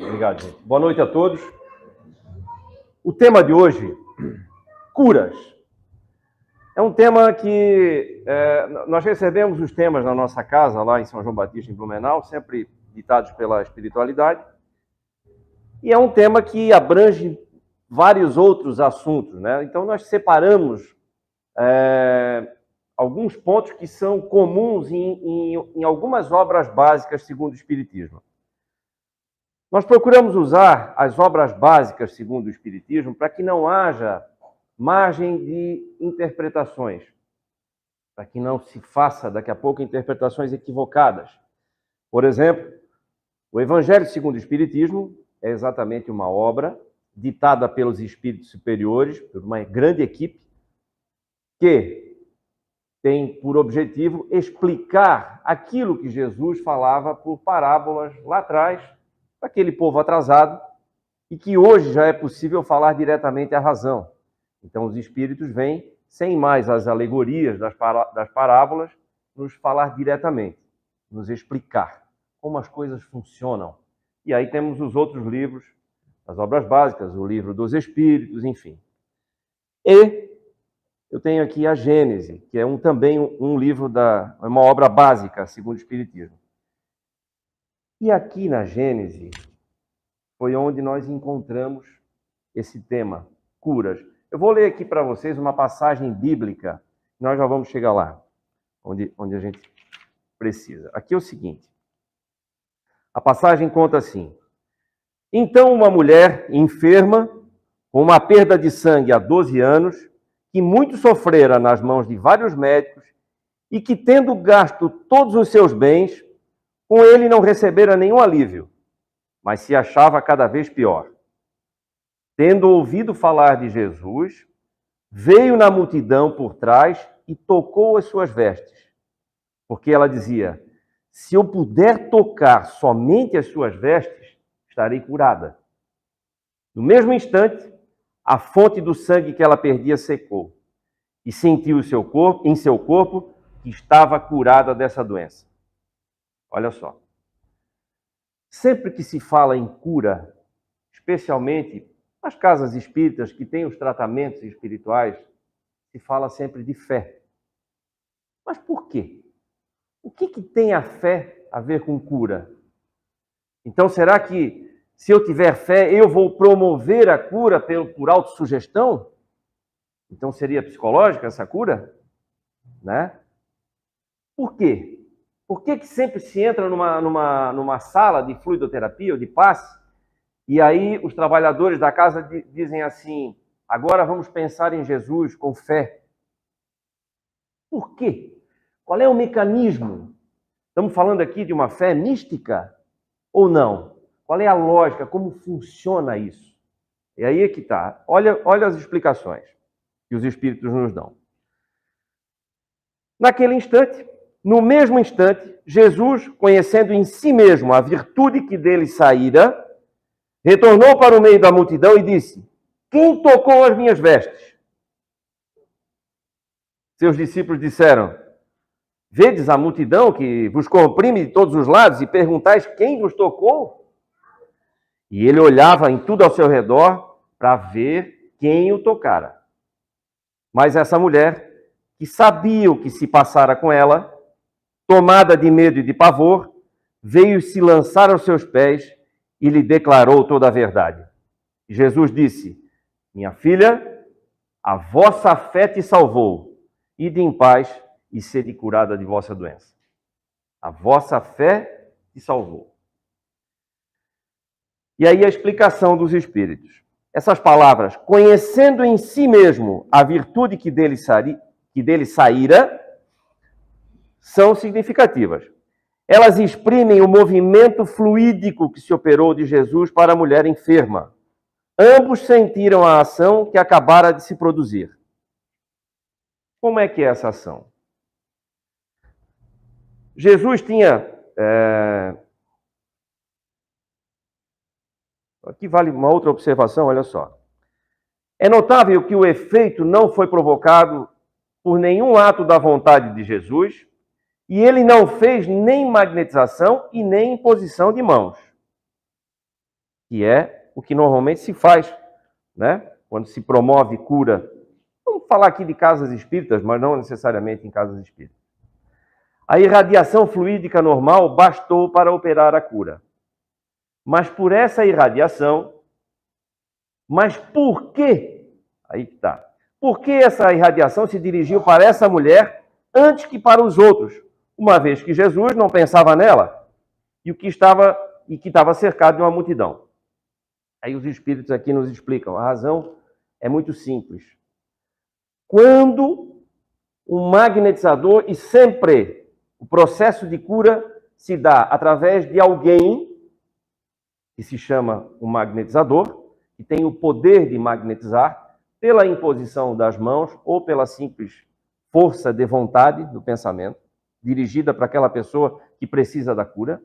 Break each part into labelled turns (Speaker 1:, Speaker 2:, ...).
Speaker 1: Obrigado, gente. Boa noite a todos. O tema de hoje, curas. É um tema que nós recebemos os temas na nossa casa, lá em São João Batista, em Blumenau, sempre ditados pela espiritualidade. E é um tema que abrange vários outros assuntos, né? Então, nós separamos alguns pontos que são comuns em algumas obras básicas segundo o Espiritismo. Nós procuramos usar as obras básicas segundo o Espiritismo para que não haja margem de interpretações, para que não se faça daqui a pouco interpretações equivocadas. Por exemplo, o Evangelho segundo o Espiritismo é exatamente uma obra ditada pelos espíritos superiores, por uma grande equipe, que tem por objetivo explicar aquilo que Jesus falava por parábolas lá atrás, para aquele povo atrasado, e que hoje já é possível falar diretamente à razão. Então, os espíritos vêm, sem mais as alegorias das parábolas, nos falar diretamente, nos explicar como as coisas funcionam. E aí temos os outros livros, as obras básicas, o livro dos Espíritos, enfim. E eu tenho aqui a Gênese, que é também um livro, uma obra básica, segundo o Espiritismo. E aqui na Gênese foi onde nós encontramos esse tema, curas. Eu vou ler aqui para vocês uma passagem bíblica, nós já vamos chegar lá, onde a gente precisa. Aqui é o seguinte, a passagem conta assim: então uma mulher enferma, com uma perda de sangue há 12 anos, que muito sofrera nas mãos de vários médicos e que, tendo gasto todos os seus bens, com ele não recebera nenhum alívio, mas se achava cada vez pior. Tendo ouvido falar de Jesus, veio na multidão por trás e tocou as suas vestes, porque ela dizia: se eu puder tocar somente as suas vestes, estarei curada. No mesmo instante, a fonte do sangue que ela perdia secou, e sentiu em seu corpo que estava curada dessa doença. Olha só. Sempre que se fala em cura, especialmente nas casas espíritas que têm os tratamentos espirituais, se fala sempre de fé. Mas por quê? O que tem a fé a ver com cura? Então, será que se eu tiver fé, eu vou promover a cura por autossugestão? Então, seria psicológica essa cura? Né? Por quê? Por que sempre se entra numa sala de fluidoterapia ou de passe, e aí os trabalhadores da casa dizem assim: agora vamos pensar em Jesus com fé? Por quê? Qual é o mecanismo? Estamos falando aqui de uma fé mística ou não? Qual é a lógica? Como funciona isso? E aí é que está. Olha as explicações que os espíritos nos dão. Naquele instante, no mesmo instante, Jesus, conhecendo em si mesmo a virtude que dele saíra, retornou para o meio da multidão e disse: quem tocou as minhas vestes? Seus discípulos disseram: vedes a multidão que vos comprime de todos os lados e perguntais quem vos tocou? E ele olhava em tudo ao seu redor para ver quem o tocara. Mas essa mulher, que sabia o que se passara com ela, tomada de medo e de pavor, veio se lançar aos seus pés e lhe declarou toda a verdade. Jesus disse: minha filha, a vossa fé te salvou. Ide em paz e sede curada de vossa doença. A vossa fé te salvou. E aí a explicação dos espíritos. Essas palavras, conhecendo em si mesmo a virtude que dele saíra, são significativas. Elas exprimem o movimento fluídico que se operou de Jesus para a mulher enferma. Ambos sentiram a ação que acabara de se produzir. Como é que é essa ação? Jesus tinha... Aqui vale uma outra observação, olha só. É notável que o efeito não foi provocado por nenhum ato da vontade de Jesus, e ele não fez nem magnetização e nem imposição de mãos. que é o que normalmente se faz, né? Quando se promove cura. Vamos falar aqui de casas espíritas, mas não necessariamente em casas espíritas. A irradiação fluídica normal bastou para operar a cura. Mas por essa irradiação, mas por quê? Aí que está. Por que essa irradiação se dirigiu para essa mulher antes que para os outros? Uma vez que Jesus não pensava nela e que estava cercado de uma multidão. Aí os espíritos aqui nos explicam. A razão é muito simples. Quando um magnetizador, e sempre o processo de cura se dá através de alguém que se chama um magnetizador, que tem o poder de magnetizar pela imposição das mãos ou pela simples força de vontade do pensamento, dirigida para aquela pessoa que precisa da cura.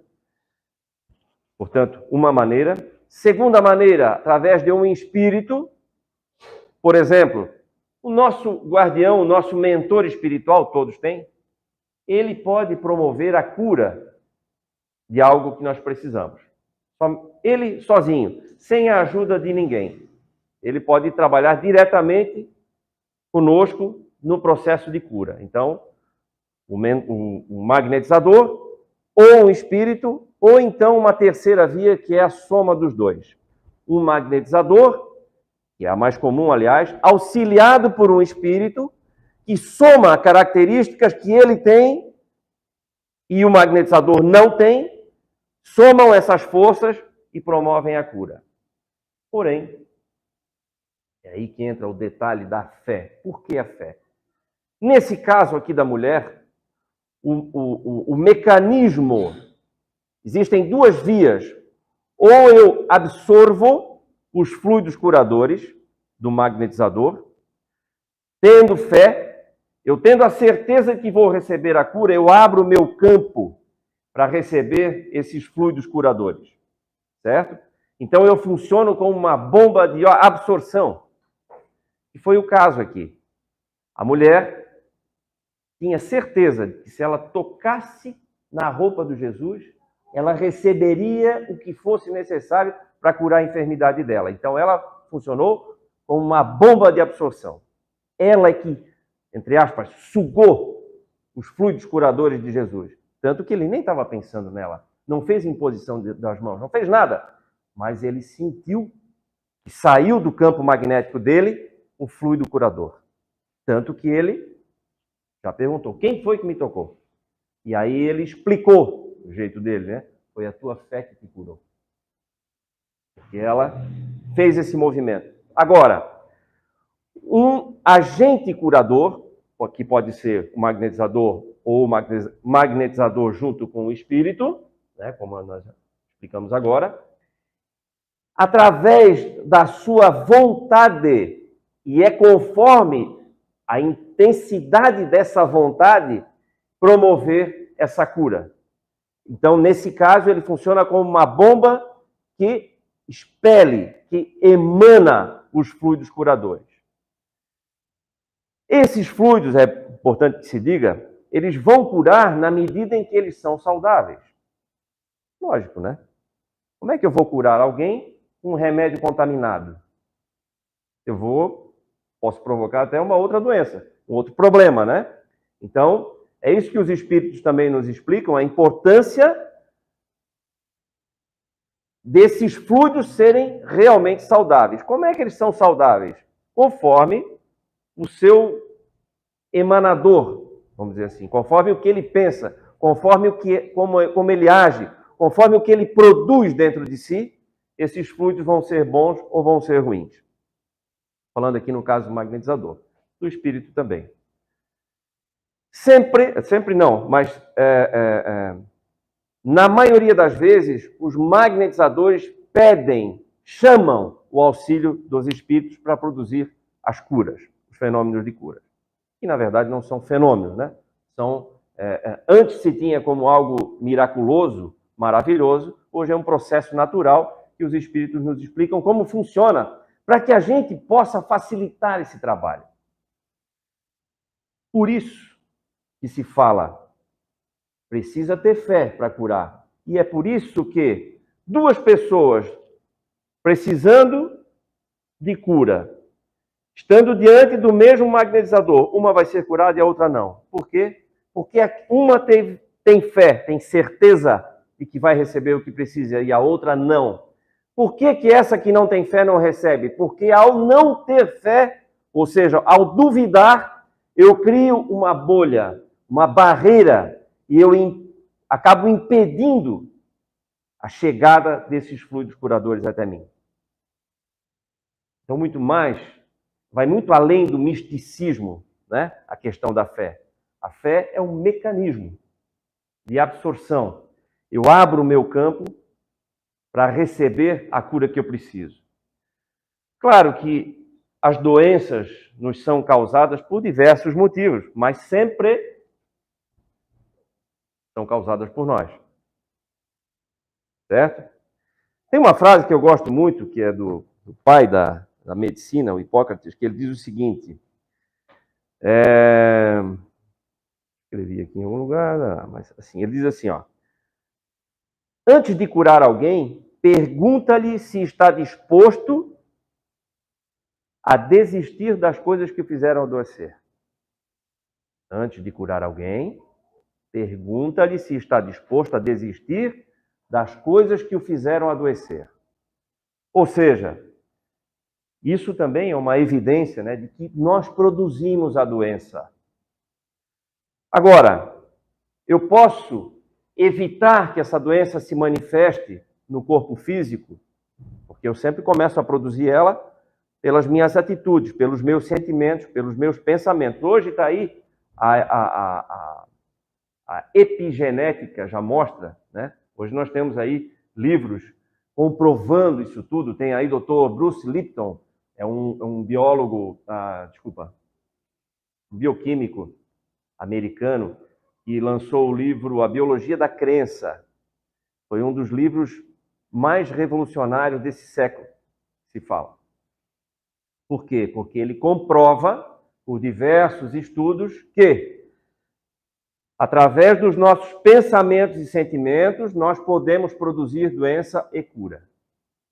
Speaker 1: Portanto, uma maneira. Segunda maneira, através de um espírito. Por exemplo, o nosso guardião, o nosso mentor espiritual, todos têm, ele pode promover a cura de algo que nós precisamos. Ele sozinho, sem a ajuda de ninguém. Ele pode trabalhar diretamente conosco no processo de cura. Então, um magnetizador, ou um espírito, ou então uma terceira via, que é a soma dos dois. Um magnetizador, que é a mais comum, aliás, auxiliado por um espírito, que soma características que ele tem e o magnetizador não tem, somam essas forças e promovem a cura. Porém, é aí que entra o detalhe da fé. Por que a fé? Nesse caso aqui da mulher, o mecanismo, existem duas vias. Ou eu absorvo os fluidos curadores do magnetizador, tendo fé, eu tendo a certeza que vou receber a cura, eu abro o meu campo para receber esses fluidos curadores, certo? Então eu funciono como uma bomba de absorção, que foi o caso aqui. A mulher tinha certeza de que se ela tocasse na roupa de Jesus, ela receberia o que fosse necessário para curar a enfermidade dela. Então ela funcionou como uma bomba de absorção. Ela é que, entre aspas, sugou os fluidos curadores de Jesus. Tanto que ele nem estava pensando nela. Não fez imposição das mãos, não fez nada. Mas ele sentiu que saiu do campo magnético dele o fluido curador. Tanto que ele já perguntou, quem foi que me tocou? E aí ele explicou o jeito dele, né? Foi a tua fé que te curou. Porque ela fez esse movimento. Agora, um agente curador, que pode ser o magnetizador ou o magnetizador junto com o espírito, né, como nós explicamos agora, através da sua vontade, e é conforme a intensidade dessa vontade promover essa cura. Então, nesse caso, ele funciona como uma bomba que expele, que emana os fluidos curadores. Esses fluidos, é importante que se diga, eles vão curar na medida em que eles são saudáveis. Lógico, né? Como é que eu vou curar alguém com um remédio contaminado? Posso provocar até uma outra doença, um outro problema, né? Então, é isso que os espíritos também nos explicam, a importância desses fluidos serem realmente saudáveis. Como é que eles são saudáveis? Conforme o seu emanador, vamos dizer assim, conforme o que ele pensa, conforme como ele age, conforme o que ele produz dentro de si, esses fluidos vão ser bons ou vão ser ruins. Falando aqui no caso do magnetizador, do espírito também. Sempre não, mas na maioria das vezes, os magnetizadores chamam o auxílio dos espíritos para produzir as curas, os fenômenos de cura. Que, na verdade, não são fenômenos, né? Antes se tinha como algo miraculoso, maravilhoso, hoje é um processo natural que os espíritos nos explicam como funciona, para que a gente possa facilitar esse trabalho. Por isso que se fala, precisa ter fé para curar. E é por isso que duas pessoas precisando de cura, estando diante do mesmo magnetizador, uma vai ser curada e a outra não. Por quê? Porque uma tem fé, tem certeza de que vai receber o que precisa e a outra não. Por que essa que não tem fé não recebe? Porque ao não ter fé, ou seja, ao duvidar, eu crio uma bolha, uma barreira, e eu acabo impedindo a chegada desses fluidos curadores até mim. Então, vai muito além do misticismo, né? A questão da fé. A fé é um mecanismo de absorção. Eu abro o meu campo para receber a cura que eu preciso. Claro que as doenças nos são causadas por diversos motivos, mas sempre são causadas por nós. Certo? Tem uma frase que eu gosto muito, que é do pai da medicina, o Hipócrates, que ele diz o seguinte, escrevi aqui em algum lugar, mas assim, ele diz assim, ó, antes de curar alguém, pergunta-lhe se está disposto a desistir das coisas que o fizeram adoecer. Antes de curar alguém, pergunta-lhe se está disposto a desistir das coisas que o fizeram adoecer. Ou seja, isso também é uma evidência, né, de que nós produzimos a doença. Agora, eu posso evitar que essa doença se manifeste no corpo físico, porque eu sempre começo a produzir ela pelas minhas atitudes, pelos meus sentimentos, pelos meus pensamentos. Hoje está aí a epigenética já mostra, né? Hoje nós temos aí livros comprovando isso tudo. Tem aí o Dr. Bruce Lipton, é um biólogo, um bioquímico americano, que lançou o livro A Biologia da Crença. Foi um dos livros mais revolucionários desse século, se fala. Por quê? Porque ele comprova, por diversos estudos, que, através dos nossos pensamentos e sentimentos, nós podemos produzir doença e cura.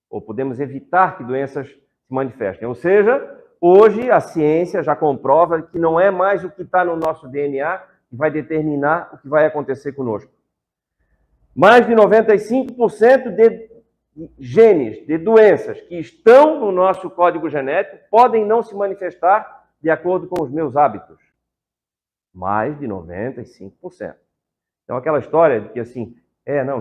Speaker 1: Ou podemos evitar que doenças se manifestem. Ou seja, hoje a ciência já comprova que não é mais o que está no nosso DNA que vai determinar o que vai acontecer conosco. Mais de 95% de genes, de doenças que estão no nosso código genético podem não se manifestar de acordo com os meus hábitos. Mais de 95%. Então, aquela história de que assim,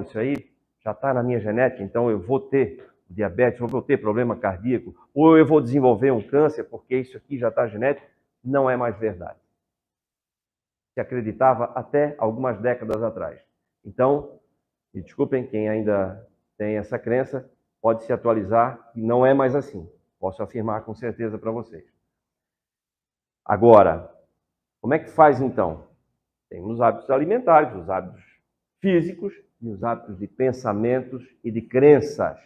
Speaker 1: isso aí já está na minha genética, então eu vou ter diabetes, ou vou ter problema cardíaco, ou eu vou desenvolver um câncer, porque isso aqui já está genético, não é mais verdade. Se acreditava até algumas décadas atrás. Então, me desculpem, quem ainda tem essa crença, pode se atualizar, e não é mais assim. Posso afirmar com certeza para vocês. Agora, como é que faz então? Tem os hábitos alimentares, os hábitos físicos e os hábitos de pensamentos e de crenças.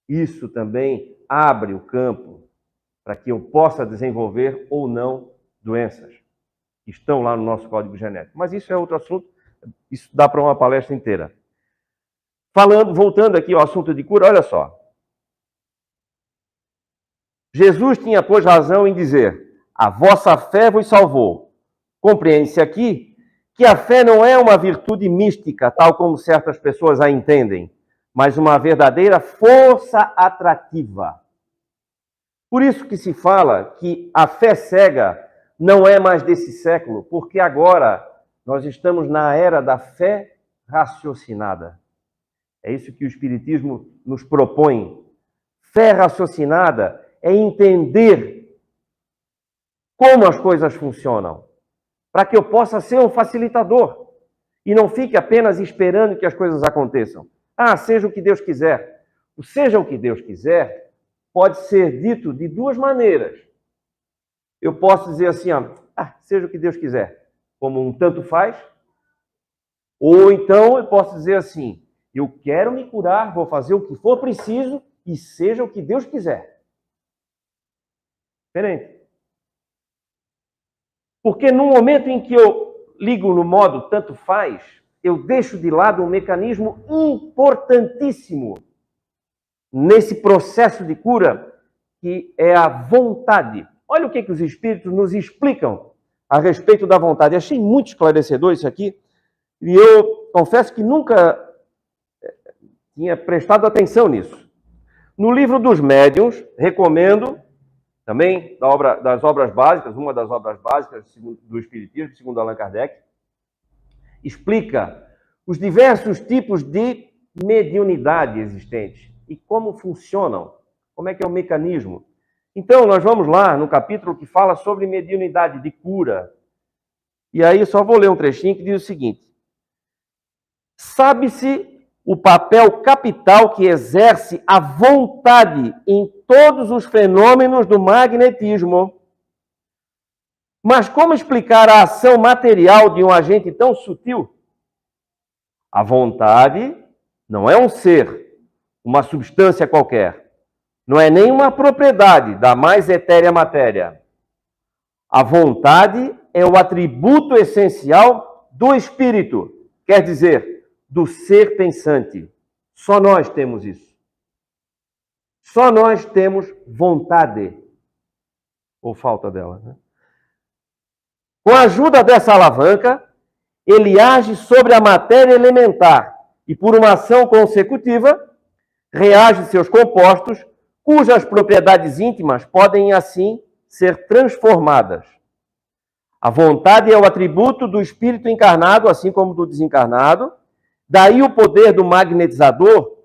Speaker 1: Isso também abre o campo para que eu possa desenvolver ou não doenças que estão lá no nosso código genético. Mas isso é outro assunto, isso dá para uma palestra inteira. Voltando aqui ao assunto de cura, olha só. Jesus tinha, pois, razão em dizer, a vossa fé vos salvou. Compreende-se aqui que a fé não é uma virtude mística, tal como certas pessoas a entendem, mas uma verdadeira força atrativa. Por isso que se fala que a fé cega não é mais desse século, porque agora nós estamos na era da fé raciocinada. É isso que o Espiritismo nos propõe. Fé raciocinada é entender como as coisas funcionam, para que eu possa ser um facilitador e não fique apenas esperando que as coisas aconteçam. Seja o que Deus quiser. O seja o que Deus quiser pode ser dito de duas maneiras. Eu posso dizer assim, seja o que Deus quiser, como um tanto faz, ou então eu posso dizer assim, eu quero me curar, vou fazer o que for preciso e seja o que Deus quiser. Diferente. Porque no momento em que eu ligo no modo tanto faz, eu deixo de lado um mecanismo importantíssimo nesse processo de cura, que é a vontade. Olha o que os Espíritos nos explicam a respeito da vontade. Achei muito esclarecedor isso aqui, e eu confesso que nunca tinha prestado atenção nisso. No livro dos Médiuns, recomendo, também das obras básicas, uma das obras básicas do Espiritismo, segundo Allan Kardec, explica os diversos tipos de mediunidade existentes e como funcionam, como é que é o mecanismo. Então, nós vamos lá no capítulo que fala sobre mediunidade de cura. E aí, só vou ler um trechinho que diz o seguinte: sabe-se o papel capital que exerce a vontade em todos os fenômenos do magnetismo. Mas como explicar a ação material de um agente tão sutil? A vontade não é um ser, uma substância qualquer. Não é nenhuma propriedade da mais etérea matéria. A vontade é o atributo essencial do espírito, quer dizer, do ser pensante. Só nós temos isso. Só nós temos vontade. Ou falta dela, né? Com a ajuda dessa alavanca, ele age sobre a matéria elementar e, por uma ação consecutiva, reage seus compostos, cujas propriedades íntimas podem, assim, ser transformadas. A vontade é o atributo do espírito encarnado, assim como do desencarnado. Daí o poder do magnetizador,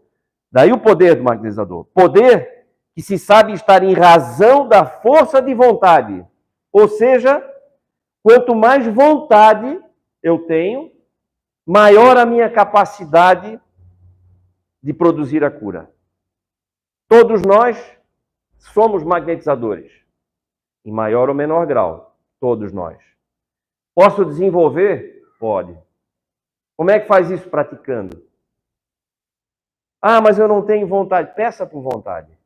Speaker 1: poder que se sabe estar em razão da força de vontade. Ou seja, quanto mais vontade eu tenho, maior a minha capacidade de produzir a cura. Todos nós somos magnetizadores, em maior ou menor grau, todos nós. Posso desenvolver? Pode. Como é que faz isso praticando? Ah, mas eu não tenho vontade. Peça por vontade.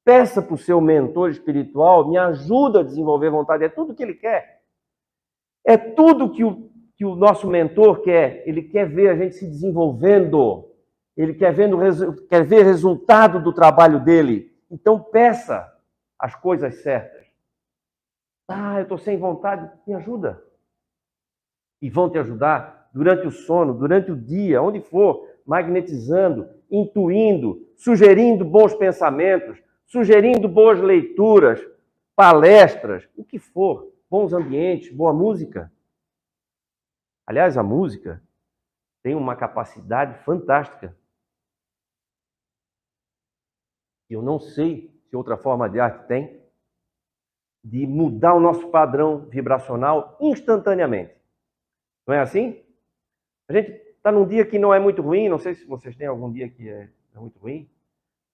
Speaker 1: Peça para o seu mentor espiritual, me ajuda a desenvolver vontade. É tudo que ele quer. É tudo que o nosso mentor quer. Ele quer ver a gente se desenvolvendo. Ele quer ver resultado do trabalho dele. Então peça as coisas certas. Ah, eu estou sem vontade. Me ajuda. E vão te ajudar durante o sono, durante o dia, onde for, magnetizando, intuindo, sugerindo bons pensamentos, sugerindo boas leituras, palestras, o que for, bons ambientes, boa música. Aliás, a música tem uma capacidade fantástica. Eu não sei se outra forma de arte tem, de mudar o nosso padrão vibracional instantaneamente. Não é assim? A gente está num dia que não é muito ruim, não sei se vocês têm algum dia que é muito ruim.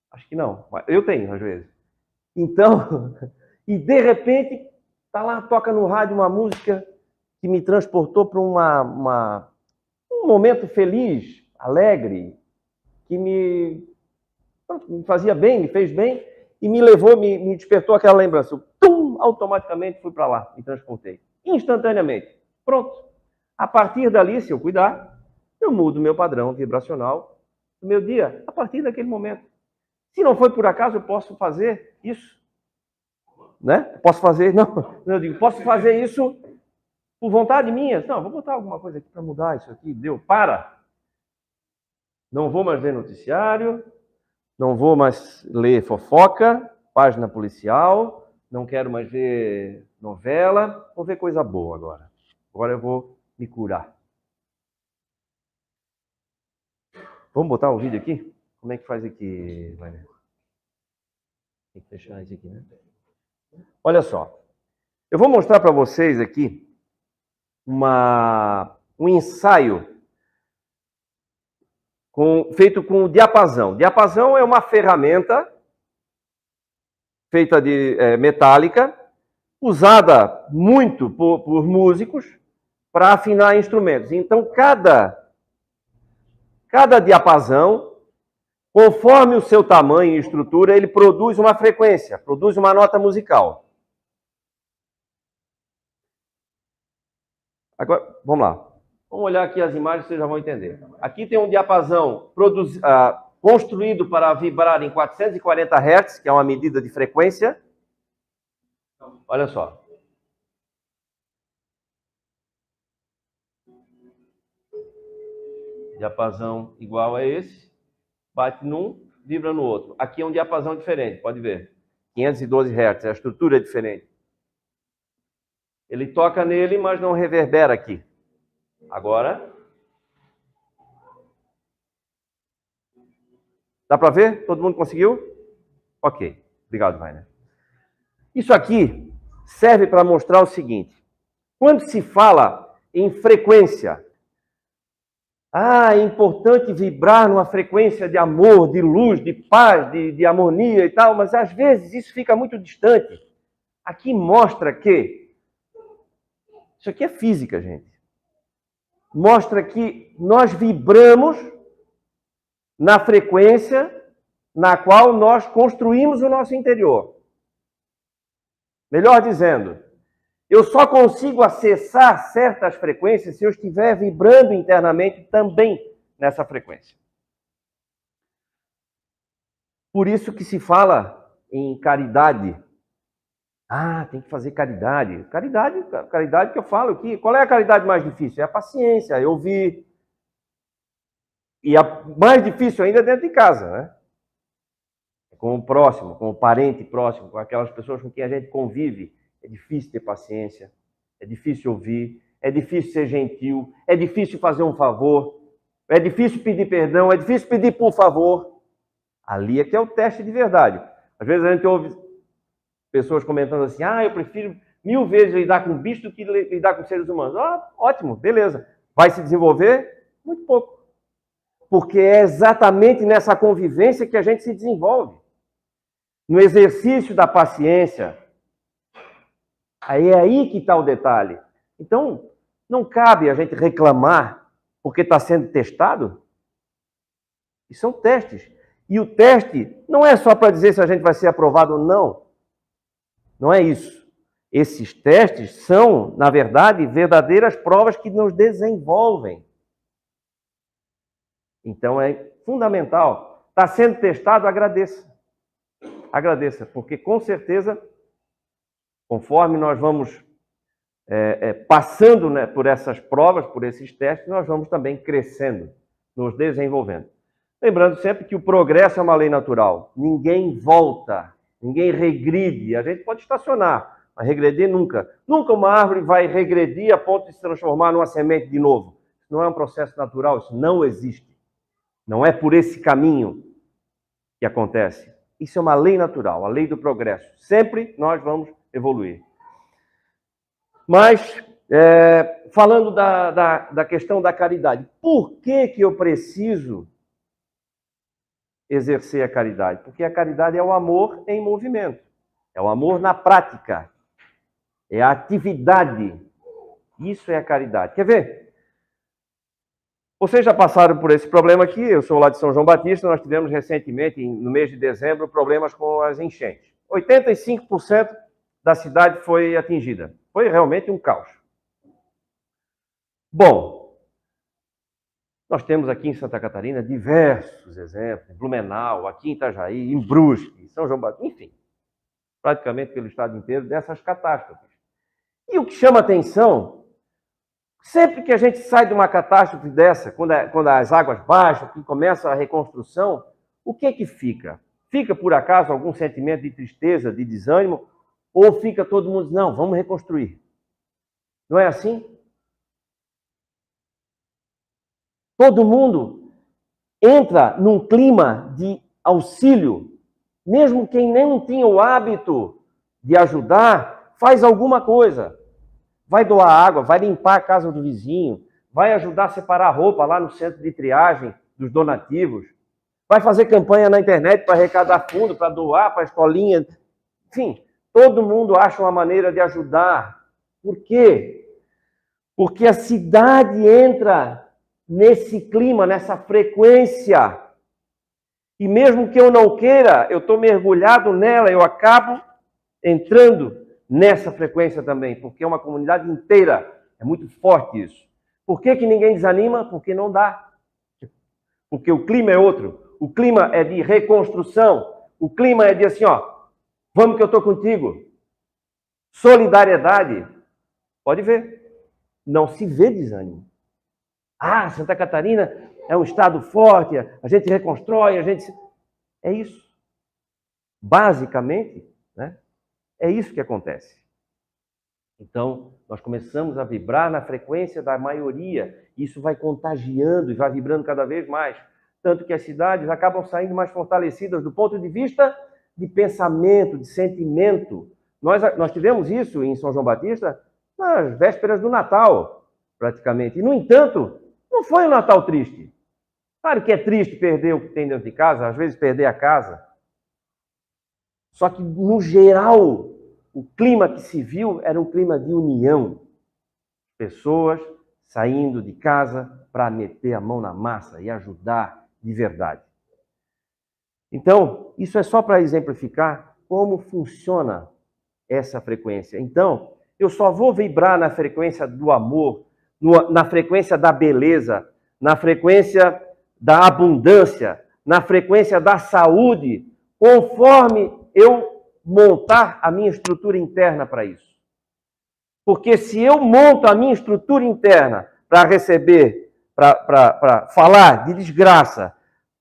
Speaker 1: Acho que não, eu tenho às vezes. Então, e de repente, tá lá, toca no rádio uma música que me transportou para um momento feliz, alegre, que me fazia bem, me fez bem, e me levou, me despertou aquela lembrança. Eu, automaticamente fui para lá, me transportei. Instantaneamente. Pronto. A partir dali, se eu cuidar, eu mudo o meu padrão vibracional do meu dia, a partir daquele momento. Se não foi por acaso, eu posso fazer isso. Né? Posso fazer, eu digo, posso fazer isso por vontade minha. Não, vou botar alguma coisa aqui para mudar isso aqui. Deu, para. Não vou mais ver noticiário, não vou mais ler fofoca, página policial, não quero mais ver novela, vou ver coisa boa agora. Agora eu vou me curar. Vamos botar o vídeo aqui? Como é que faz aqui, Wagner? Tem que fechar isso aqui, né? Olha só. Eu vou mostrar para vocês aqui um ensaio feito com diapasão. Diapasão é uma ferramenta feita de metálica, usada muito por músicos para afinar instrumentos. Então, cada diapasão, conforme o seu tamanho e estrutura, ele produz uma frequência, produz uma nota musical. Agora, vamos lá. Vamos olhar aqui as imagens, vocês já vão entender. Aqui tem um diapasão construído para vibrar em 440 Hz, que é uma medida de frequência. Olha só. Diapasão igual a esse, bate num, vibra no outro. Aqui é um diapasão diferente, pode ver. 512 Hz, a estrutura é diferente. Ele toca nele, mas não reverbera aqui. Agora... Dá para ver? Todo mundo conseguiu? Ok. Obrigado, Rainer. Isso aqui serve para mostrar o seguinte. Quando se fala em frequência, é importante vibrar numa frequência de amor, de luz, de paz, de harmonia e tal, mas às vezes isso fica muito distante. Aqui mostra que... Isso aqui é física, gente. Mostra que nós vibramos na frequência na qual nós construímos o nosso interior. Melhor dizendo, eu só consigo acessar certas frequências se eu estiver vibrando internamente também nessa frequência. Por isso que se fala em caridade. Tem que fazer caridade. Caridade que eu falo aqui. Qual é a caridade mais difícil? É a paciência, é ouvir. E a mais difícil ainda é dentro de casa, né? Com o próximo, com o parente próximo, com aquelas pessoas com quem a gente convive. É difícil ter paciência, é difícil ouvir, é difícil ser gentil, é difícil fazer um favor, é difícil pedir perdão, é difícil pedir por favor. Ali é que é o teste de verdade. Às vezes a gente ouve pessoas comentando assim, eu prefiro 1000 vezes lidar com bicho do que lidar com seres humanos. Ótimo, beleza. Vai se desenvolver? Muito pouco. Porque é exatamente nessa convivência que a gente se desenvolve. No exercício da paciência. É aí que está o detalhe. Então, não cabe a gente reclamar porque está sendo testado. E são testes. E o teste não é só para dizer se a gente vai ser aprovado ou não. Não é isso. Esses testes são, na verdade, verdadeiras provas que nos desenvolvem. Então é fundamental. Está sendo testado, agradeça. Agradeça, porque com certeza, conforme nós vamos passando, né, por essas provas, por esses testes, nós vamos também crescendo, nos desenvolvendo. Lembrando sempre que o progresso é uma lei natural. Ninguém volta, ninguém regride. A gente pode estacionar, mas regredir nunca. Nunca uma árvore vai regredir a ponto de se transformar numa semente de novo. Isso não é um processo natural, isso não existe. Não é por esse caminho que acontece. Isso é uma lei natural, a lei do progresso. Sempre nós vamos evoluir. Mas, falando da questão da caridade, por que eu preciso exercer a caridade? Porque a caridade é o amor em movimento. É o amor na prática. É a atividade. Isso é a caridade. Quer ver? Vocês já passaram por esse problema aqui, eu sou lá de São João Batista, nós tivemos recentemente, no mês de dezembro, problemas com as enchentes. 85% da cidade foi atingida. Foi realmente um caos. Bom, nós temos aqui em Santa Catarina diversos exemplos, em Blumenau, aqui em Itajaí, em Brusque, São João Batista, enfim, praticamente pelo estado inteiro, dessas catástrofes. E o que chama atenção... Sempre que a gente sai de uma catástrofe dessa, quando as águas baixam, que começa a reconstrução, o que fica? Fica, por acaso, algum sentimento de tristeza, de desânimo? Ou fica todo mundo dizendo, não, vamos reconstruir? Não é assim? Todo mundo entra num clima de auxílio, mesmo quem nem tinha o hábito de ajudar, faz alguma coisa. Vai doar água, vai limpar a casa do vizinho, vai ajudar a separar a roupa lá no centro de triagem dos donativos, vai fazer campanha na internet para arrecadar fundo, para doar para a escolinha. Enfim, todo mundo acha uma maneira de ajudar. Por quê? Porque a cidade entra nesse clima, nessa frequência. E mesmo que eu não queira, eu estou mergulhado nela, eu acabo entrando nessa frequência também, porque é uma comunidade inteira. É muito forte isso. Por que ninguém desanima? Porque não dá. Porque o clima é outro. o clima é de reconstrução, o clima é de assim, ó, vamos que eu estou contigo. Solidariedade. Pode ver. Não se vê desânimo. Ah, Santa Catarina é um estado forte, a gente reconstrói, a gente... É isso. Basicamente, né? É isso que acontece. Então, nós começamos a vibrar na frequência da maioria. Isso vai contagiando e vai vibrando cada vez mais. Tanto que as cidades acabam saindo mais fortalecidas do ponto de vista de pensamento, de sentimento. Nós tivemos isso em São João Batista nas vésperas do Natal, praticamente. E, no entanto, não foi um Natal triste. Claro que é triste perder o que tem dentro de casa, às vezes perder a casa. Só que, no geral, o clima que se viu era um clima de união. Pessoas saindo de casa para meter a mão na massa e ajudar de verdade. Então, isso é só para exemplificar como funciona essa frequência. Então, eu só vou vibrar na frequência do amor, na frequência da beleza, na frequência da abundância, na frequência da saúde, conforme eu montar a minha estrutura interna para isso. Porque se eu monto a minha estrutura interna para receber, para falar de desgraça,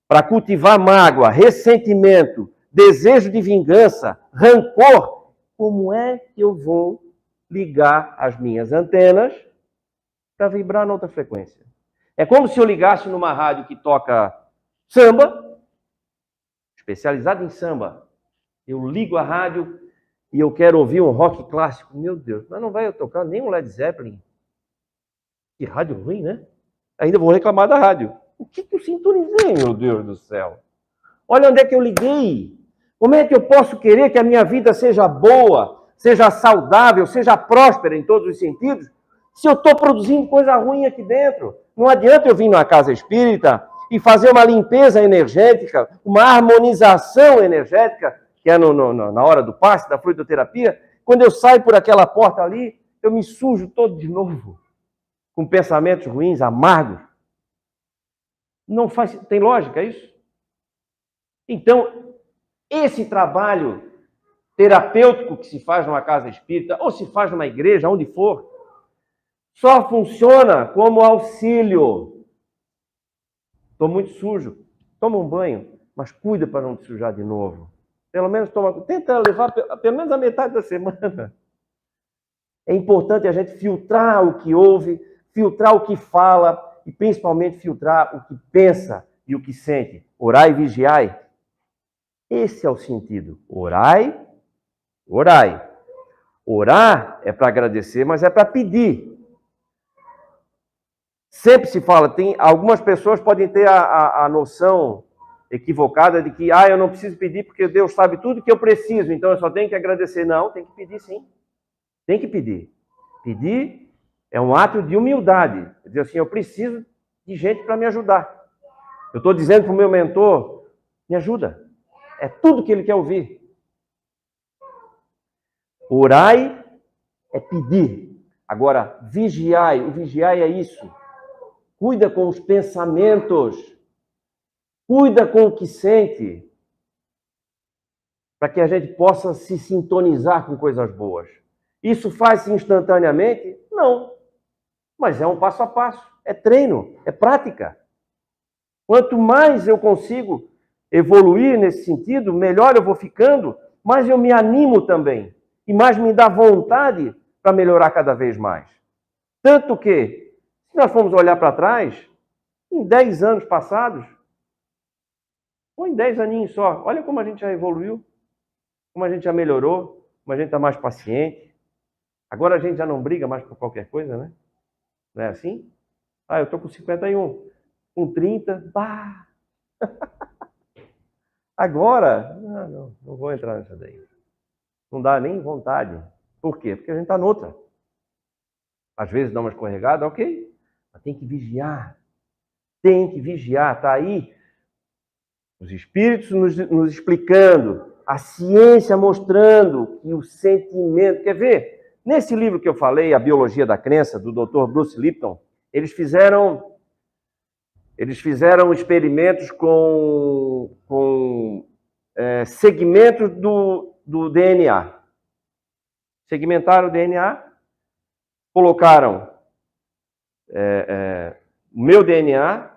Speaker 1: para cultivar mágoa, ressentimento, desejo de vingança, rancor, como é que eu vou ligar as minhas antenas para vibrar na outra frequência? É como se eu ligasse numa rádio que toca samba, especializada em samba. Eu ligo a rádio e eu quero ouvir um rock clássico. Meu Deus, mas não vai tocar nem um Led Zeppelin. Que rádio ruim, né? Ainda vou reclamar da rádio. O que eu sintonizei, meu Deus do céu? Olha onde é que eu liguei. Como é que eu posso querer que a minha vida seja boa, seja saudável, seja próspera em todos os sentidos, se eu estou produzindo coisa ruim aqui dentro? Não adianta eu vir numa casa espírita e fazer uma limpeza energética, uma harmonização energética, que é na hora do passe, da fluidoterapia. Quando eu saio por aquela porta ali, eu me sujo todo de novo, com pensamentos ruins, amargos. Não faz, tem lógica isso? Então, esse trabalho terapêutico que se faz numa casa espírita, ou se faz numa igreja, onde for, só funciona como auxílio. Estou muito sujo, toma um banho, mas cuida para não te sujar de novo. Pelo menos tenta levar pelo menos a metade da semana. É importante a gente filtrar o que ouve, filtrar o que fala e principalmente filtrar o que pensa e o que sente. Orai e vigiai. Esse é o sentido. Orai, orai. Orar é para agradecer, mas é para pedir. Sempre se fala, algumas pessoas podem ter a noção equivocada de que eu não preciso pedir porque Deus sabe tudo que eu preciso, então eu só tenho que agradecer. Não, tem que pedir sim. Tem que pedir. Pedir é um ato de humildade. Quer dizer assim, eu preciso de gente para me ajudar. Eu estou dizendo para o meu mentor, me ajuda. É tudo que ele quer ouvir. Orai é pedir. Agora, vigiai. O vigiai é isso. Cuida com os pensamentos. Cuida com o que sente. Para que a gente possa se sintonizar com coisas boas. Isso faz-se instantaneamente? Não. Mas é um passo a passo. É treino, é prática. Quanto mais eu consigo evoluir nesse sentido, melhor eu vou ficando, mais eu me animo também. E mais me dá vontade para melhorar cada vez mais. Tanto que, se nós formos olhar para trás, em 10 anos passados, ou em 10 aninhos só, olha como a gente já evoluiu, como a gente já melhorou, como a gente está mais paciente. Agora a gente já não briga mais por qualquer coisa, né? Não é assim? Eu estou com 51, com 30, bah! Agora, não vou entrar nessa daí. Não dá nem vontade. Por quê? Porque a gente está noutra. Às vezes dá uma escorregada, ok. Mas tem que vigiar. Tem que vigiar. Está aí os espíritos nos explicando, a ciência mostrando que o sentimento... Quer ver? Nesse livro que eu falei, A Biologia da Crença, do Dr. Bruce Lipton, eles fizeram Eles fizeram experimentos com segmentos do DNA. Segmentaram o DNA, colocaram o meu DNA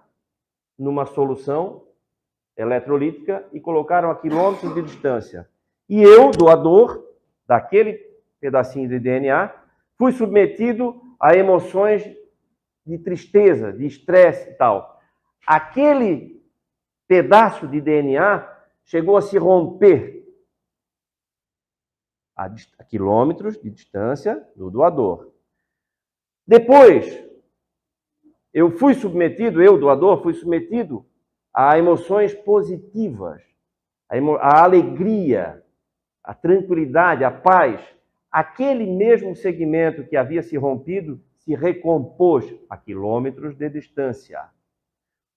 Speaker 1: numa solução eletrolítica e colocaram a quilômetros de distância. E eu, doador daquele pedacinho de DNA, fui submetido a emoções de tristeza, de estresse e tal. Aquele pedaço de DNA chegou a se romper a quilômetros de distância do doador. Depois, eu, doador, fui submetido a emoções positivas, a alegria, a tranquilidade, a paz. Aquele mesmo segmento que havia se rompido se recompôs a quilômetros de distância.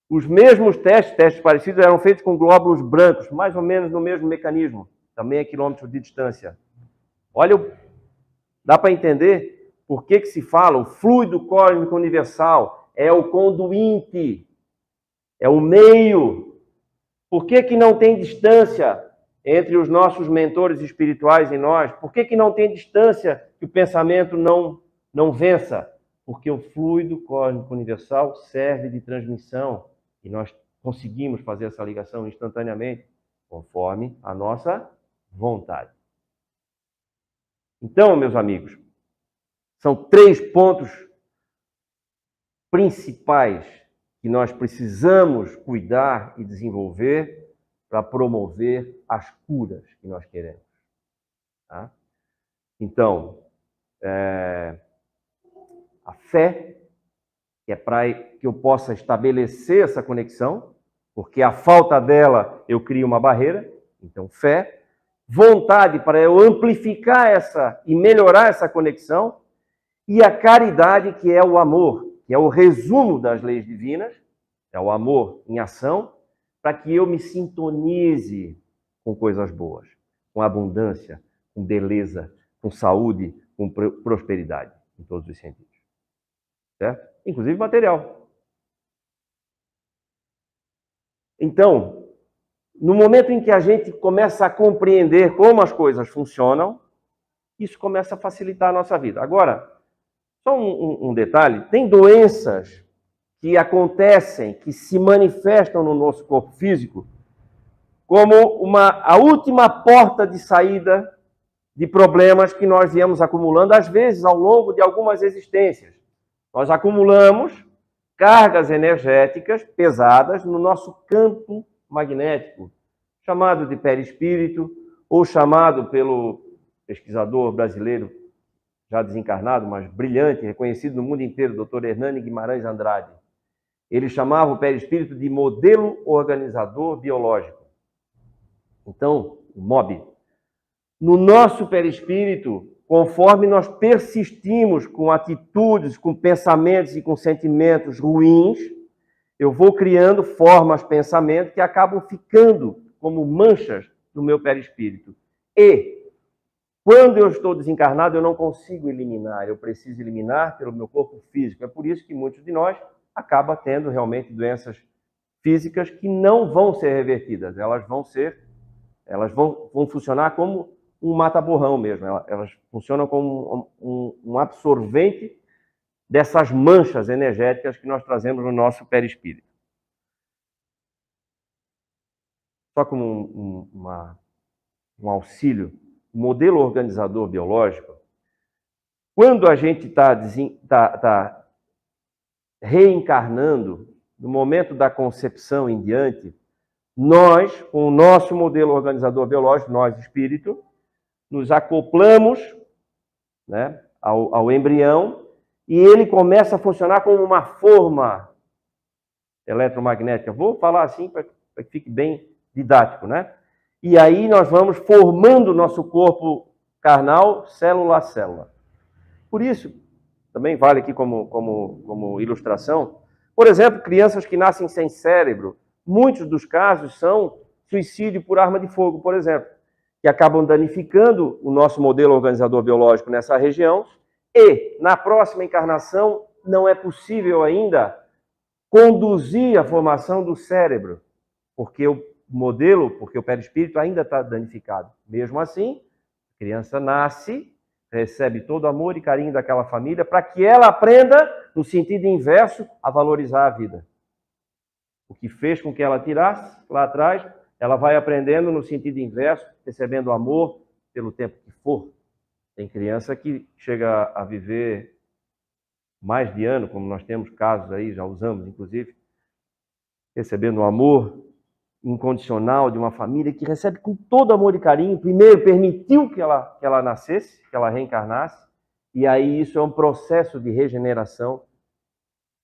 Speaker 1: Os mesmos testes parecidos, eram feitos com glóbulos brancos, mais ou menos no mesmo mecanismo, também a quilômetros de distância. Olha, dá para entender por que se fala, o fluido cósmico universal é o conduíte, é o meio. Por que não tem distância entre os nossos mentores espirituais e nós? Por que não tem distância que o pensamento não vença? Porque o fluido cósmico universal serve de transmissão e nós conseguimos fazer essa ligação instantaneamente, conforme a nossa vontade. Então, meus amigos, são 3 pontos principais que nós precisamos cuidar e desenvolver para promover as curas que nós queremos. Tá? Então, a fé, que é para que eu possa estabelecer essa conexão, porque a falta dela eu crio uma barreira, então fé. Vontade para eu amplificar e melhorar essa conexão, e a caridade, que é o amor, que é o resumo das leis divinas, é o amor em ação, para que eu me sintonize com coisas boas, com abundância, com beleza, com saúde, com prosperidade, em todos os sentidos. Certo? Inclusive material. Então, no momento em que a gente começa a compreender como as coisas funcionam, isso começa a facilitar a nossa vida. Agora, só um detalhe, tem doenças que acontecem, que se manifestam no nosso corpo físico, como a última porta de saída de problemas que nós viemos acumulando, às vezes, ao longo de algumas existências. Nós acumulamos cargas energéticas pesadas no nosso campo magnético, chamado de perispírito, ou chamado pelo pesquisador brasileiro, já desencarnado, mas brilhante, reconhecido no mundo inteiro, Dr. Hernani Guimarães Andrade. Ele chamava o perispírito de modelo organizador biológico. Então, o MOB. No nosso perispírito, conforme nós persistimos com atitudes, com pensamentos e com sentimentos ruins, eu vou criando formas, pensamentos que acabam ficando como manchas no meu perispírito. E, quando eu estou desencarnado, eu não consigo eliminar, eu preciso eliminar pelo meu corpo físico. É por isso que muitos de nós acabam tendo realmente doenças físicas que não vão ser revertidas, elas vão funcionar como um mata-borrão mesmo, elas funcionam como um absorvente dessas manchas energéticas que nós trazemos no nosso perispírito. Só como um auxílio, o modelo organizador biológico, quando a gente está reencarnando, no momento da concepção em diante, nós, com o nosso modelo organizador biológico, nós, espírito, nos acoplamos, né, ao embrião, e ele começa a funcionar como uma forma eletromagnética. Vou falar assim para que fique bem didático, né? E aí nós vamos formando o nosso corpo carnal, célula a célula. Por isso, também vale aqui como ilustração, por exemplo, crianças que nascem sem cérebro, muitos dos casos são suicídio por arma de fogo, por exemplo, que acabam danificando o nosso modelo organizador biológico nessa região, e na próxima encarnação não é possível ainda conduzir a formação do cérebro, porque o perispírito ainda está danificado. Mesmo assim, a criança nasce, recebe todo o amor e carinho daquela família para que ela aprenda, no sentido inverso, a valorizar a vida. O que fez com que ela tirasse lá atrás, ela vai aprendendo no sentido inverso, recebendo amor pelo tempo que for. Tem criança que chega a viver mais de ano, como nós temos casos aí, já usamos inclusive, recebendo amor incondicional de uma família que recebe com todo amor e carinho. Primeiro, permitiu que ela nascesse, que ela reencarnasse, e aí isso é um processo de regeneração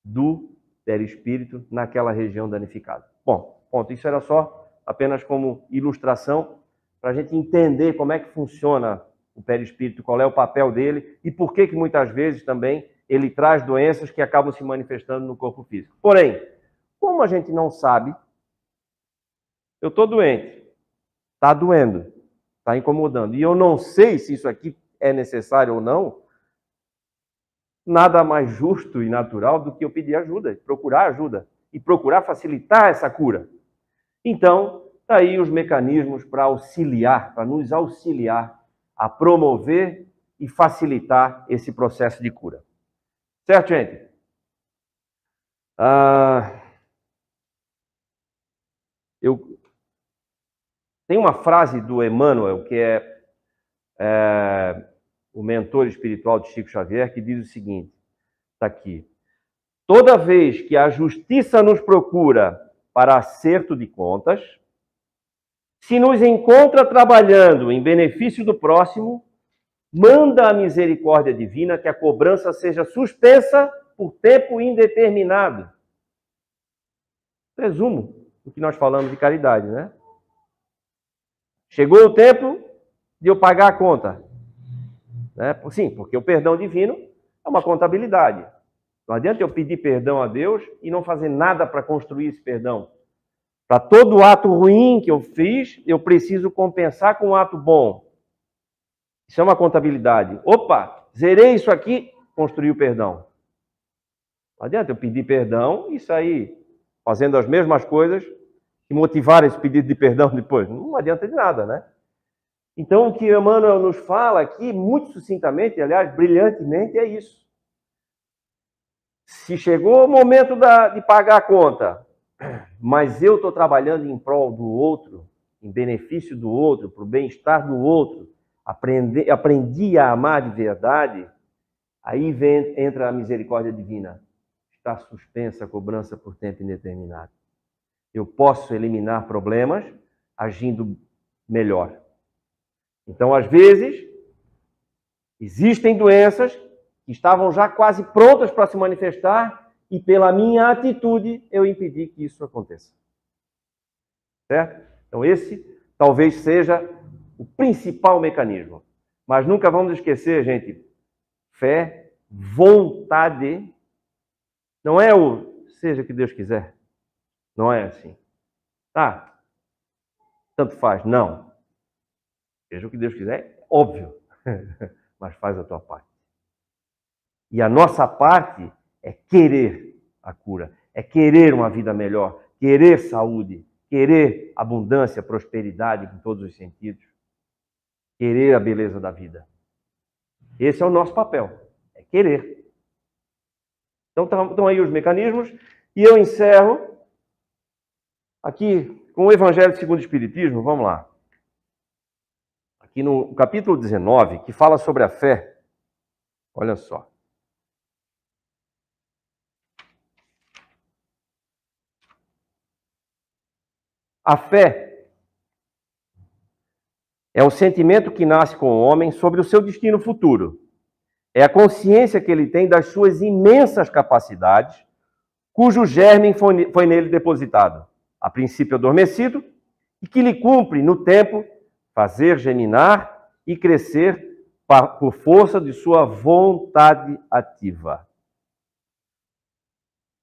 Speaker 1: do perispírito naquela região danificada. Bom, ponto. Isso era só apenas como ilustração para a gente entender como é que funciona o perispírito, qual é o papel dele e por que muitas vezes também ele traz doenças que acabam se manifestando no corpo físico. Porém, como a gente não sabe, eu estou doente, está doendo, está incomodando, e eu não sei se isso aqui é necessário ou não, nada mais justo e natural do que eu pedir ajuda, procurar ajuda e procurar facilitar essa cura. Então, está aí os mecanismos para auxiliar, para nos auxiliar a promover e facilitar esse processo de cura. Certo, gente? Tem uma frase do Emmanuel, que é o mentor espiritual de Chico Xavier, que diz o seguinte, está aqui: toda vez que a justiça nos procura para acerto de contas, se nos encontra trabalhando em benefício do próximo, manda a misericórdia divina que a cobrança seja suspensa por tempo indeterminado. Resumo do que nós falamos de caridade, né? Chegou o tempo de eu pagar a conta. Né? Sim, porque o perdão divino é uma contabilidade. Não adianta eu pedir perdão a Deus e não fazer nada para construir esse perdão. Para todo ato ruim que eu fiz, eu preciso compensar com um ato bom. Isso é uma contabilidade. Opa, zerei isso aqui, construí o perdão. Não adianta eu pedir perdão e sair fazendo as mesmas coisas e motivar esse pedido de perdão depois. Não adianta de nada, né? Então, o que Emmanuel nos fala aqui, muito sucintamente, aliás, brilhantemente, é isso. Se chegou o momento de pagar a conta, mas eu estou trabalhando em prol do outro, em benefício do outro, para o bem-estar do outro, aprendi a amar de verdade, aí entra a misericórdia divina. Está suspensa a cobrança por tempo indeterminado. Eu posso eliminar problemas agindo melhor. Então, às vezes, existem doenças que estavam já quase prontas para se manifestar e pela minha atitude eu impedi que isso aconteça. Certo? Então, esse talvez seja o principal mecanismo. Mas nunca vamos esquecer, gente, fé, vontade, não é o seja o que Deus quiser. Não é assim. Tanto faz. Não. Seja o que Deus quiser, óbvio. Mas faz a tua parte. E a nossa parte é querer a cura. É querer uma vida melhor. Querer saúde. Querer abundância, prosperidade em todos os sentidos. Querer a beleza da vida. Esse é o nosso papel. É querer. Então estão aí os mecanismos. E eu encerro aqui com o Evangelho segundo o Espiritismo. Vamos lá. Aqui no capítulo 19, que fala sobre a fé. Olha só. A fé é o sentimento que nasce com o homem sobre o seu destino futuro. É a consciência que ele tem das suas imensas capacidades, cujo germe foi nele depositado, a princípio adormecido, e que lhe cumpre, no tempo, fazer germinar e crescer por força de sua vontade ativa.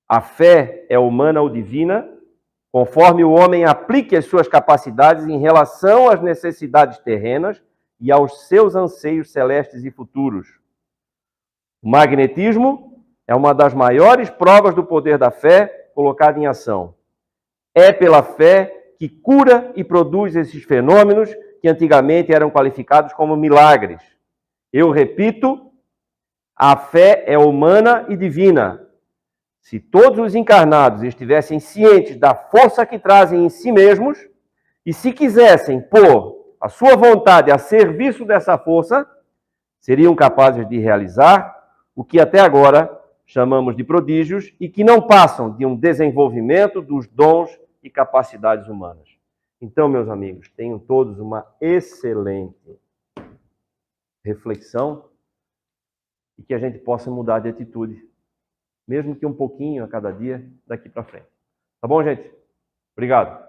Speaker 1: A fé é humana ou divina, conforme o homem aplique as suas capacidades em relação às necessidades terrenas e aos seus anseios celestes e futuros. O magnetismo é uma das maiores provas do poder da fé, colocada em ação. É pela fé que cura e produz esses fenômenos que antigamente eram qualificados como milagres. Eu repito, a fé é humana e divina. Se todos os encarnados estivessem cientes da força que trazem em si mesmos, e se quisessem pôr a sua vontade a serviço dessa força, seriam capazes de realizar o que até agora chamamos de prodígios e que não passam de um desenvolvimento dos dons e capacidades humanas. Então, meus amigos, tenham todos uma excelente reflexão e que a gente possa mudar de atitude, mesmo que um pouquinho a cada dia daqui para frente. Tá bom, gente? Obrigado.